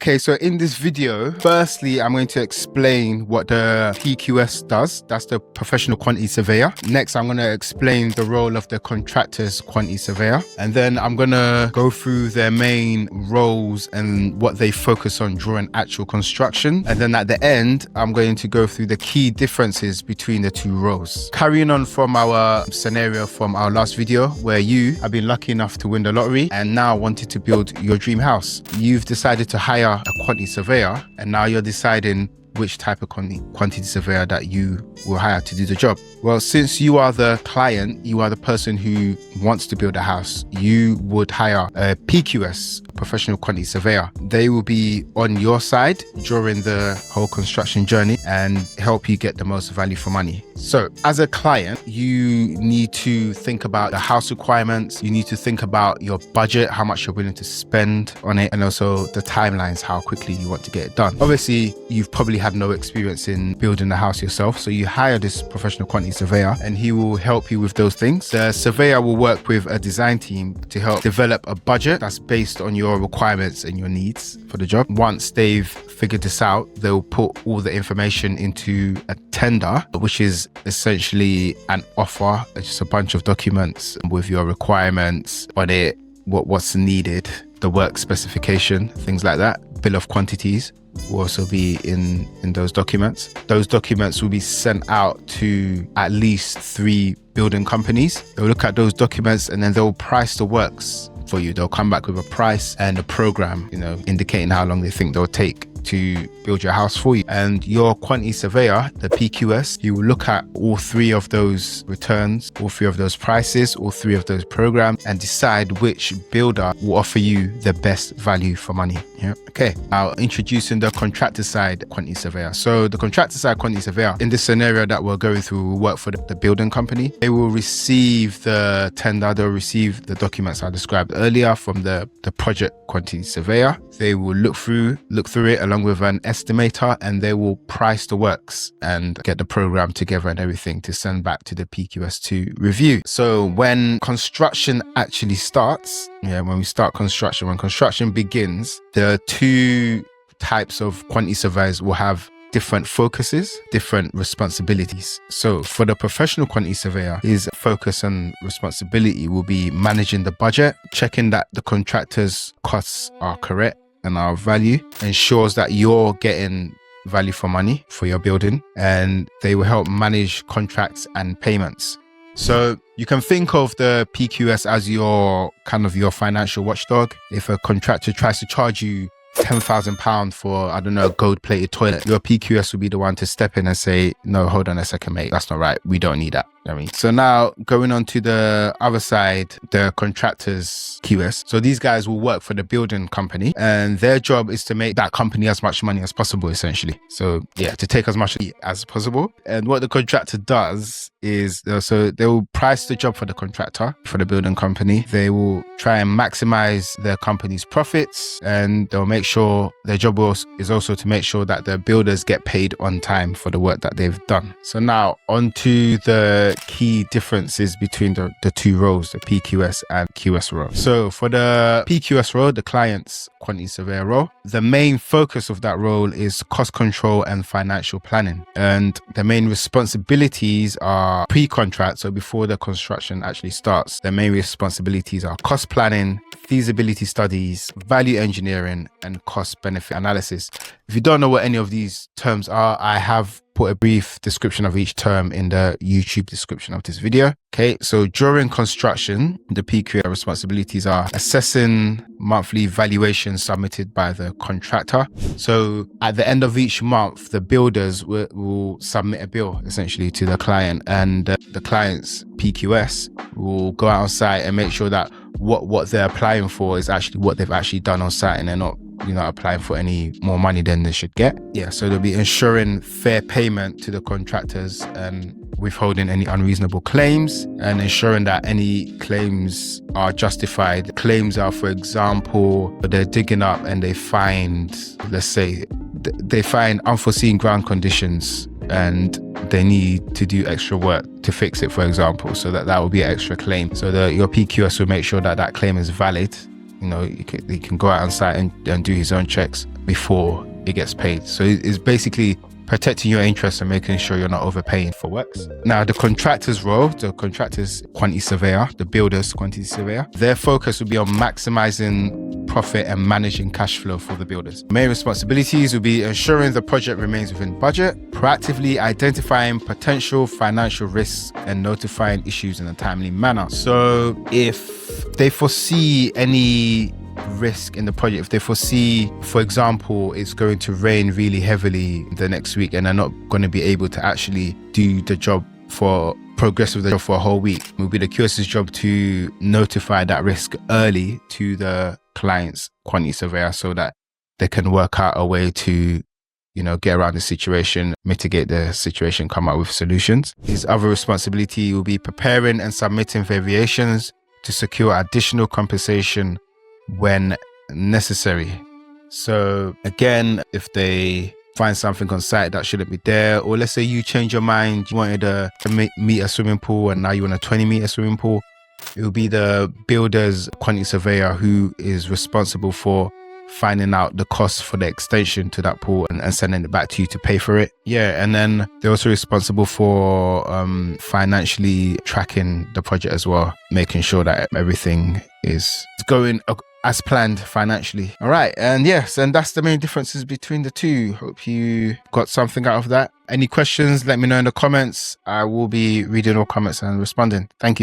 Okay, so in this video, firstly, I'm going to explain what the PQS does. That's the Professional Quantity Surveyor. Next, I'm going to explain the role of the Contractor's Quantity Surveyor. And then I'm going to go through their main roles and what they focus on during actual construction. And then at the end, I'm going to go through the key differences between the two roles. Carrying on from our scenario from our last video, where you have been lucky enough to win the lottery and now wanted to build your dream house. You've decided to hire a quantity surveyor, and now you're deciding which type of quantity surveyor that you will hire to do the job. Well, since you are the client, you are the person who wants to build a house, you would hire a PQS, Professional Quantity Surveyor. They will be on your side during the whole construction journey and help you get the most value for money. So as a client, you need to think about the house requirements. You need to think about your budget, how much you're willing to spend on it, and also the timelines, how quickly you want to get it done. Obviously, you've probably had no experience in building a house yourself, so you hire this professional quantity surveyor and he will help you with those things. The surveyor will work with a design team to help develop a budget that's based on your requirements and your needs for the job. Once they've figured this out, they'll put all the information into a tender, which is essentially an offer, just a bunch of documents with your requirements on it, what's needed, the work specification, things like that. Bill of quantities will also be in those documents. Those documents will be sent out to at least 3 building companies. They'll look at those documents and then they'll price the works for you. They'll come back with a price and a program, indicating how long they think they'll take to build your house for you. And your quantity surveyor, the PQS, you will look at all 3 of those returns, all 3 of those prices, all 3 of those programs, and decide which builder will offer you the best value for money. Yeah. Okay. Now introducing the contractor side quantity surveyor. So the contractor side quantity surveyor, in this scenario that we're going through, will work for the building company. They will receive the tender, they'll receive the documents I described earlier from the project quantity surveyor. They will look through it along with an estimator, and they will price the works and get the program together and everything to send back to the PQS to review. So when construction actually starts, when construction begins, the 2 types of quantity surveyors will have different focuses, different responsibilities. So for the professional quantity surveyor, his focus and responsibility will be managing the budget, checking that the contractor's costs are correct and are value, ensures that you're getting value for money for your building, and they will help manage contracts and payments. So you can think of the PQS as your financial watchdog. If a contractor tries to charge you £10,000 for, a gold-plated toilet, your PQS will be the one to step in and say, no, hold on a second, mate, that's not right. We don't need that. So now going on to the other side, the contractor's QS. So these guys will work for the building company, and their job is to make that company as much money as possible, essentially. So to take as much as possible. And what the contractor does is, so they will price the job for the contractor, for the building company. They will try and maximize their company's profits, and they'll make sure their job is also to make sure that the builders get paid on time for the work that they've done. So now on to the key differences between the 2 roles, the PQS and QS role. So for the PQS role, the client's quantity surveyor role, the main focus of that role is cost control and financial planning. And the main responsibilities are pre-contract, so before the construction actually starts. The main responsibilities are cost planning, feasibility studies, value engineering, and cost benefit analysis. If you don't know what any of these terms are, I have put a brief description of each term in the YouTube description of this video. Okay, so during construction, the PQS responsibilities are assessing monthly valuations submitted by the contractor. So at the end of each month, the builders will submit a bill essentially to the client, and the client's PQS will go out on site and make sure that what they're applying for is actually what they've actually done on site, and they're not applying for any more money than they should get. So they'll be ensuring fair payment to the contractors and withholding any unreasonable claims, and ensuring that any claims are justified. Claims are, for example, they're digging up and they find, let's say, they find unforeseen ground conditions and they need to do extra work to fix it, for example. So that will be an extra claim. So your PQS will make sure that claim is valid he can go out on site and do his own checks before it gets paid. So it's basically protecting your interests and making sure you're not overpaying for works. Now, the contractor's role, the contractor's quantity surveyor, the builder's quantity surveyor, their focus will be on maximizing profit and managing cash flow for the builders. Main responsibilities will be ensuring the project remains within budget, proactively identifying potential financial risks and notifying issues in a timely manner. So if they foresee any risk in the project, if they foresee, for example, it's going to rain really heavily the next week and they're not going to be able to actually do the job progress with the job for a whole week, it will be the QS's job to notify that risk early to the client's quantity surveyor so that they can work out a way to get around the situation, mitigate the situation, come up with solutions. His other responsibility will be preparing and submitting variations to secure additional compensation when necessary. So again, if they find something on site that shouldn't be there, or let's say you change your mind, you wanted a meter swimming pool and now you want a 20-meter swimming pool, it will be the builder's quantity surveyor who is responsible for finding out the cost for the extension to that pool and sending it back to you to pay for it. Yeah, and then they're also responsible for financially tracking the project as well, making sure that everything is going as planned financially. All right, and yes, and that's the main differences between the two. Hope you got something out of that. Any questions, let me know in the comments. I will be reading all comments and responding. Thank you.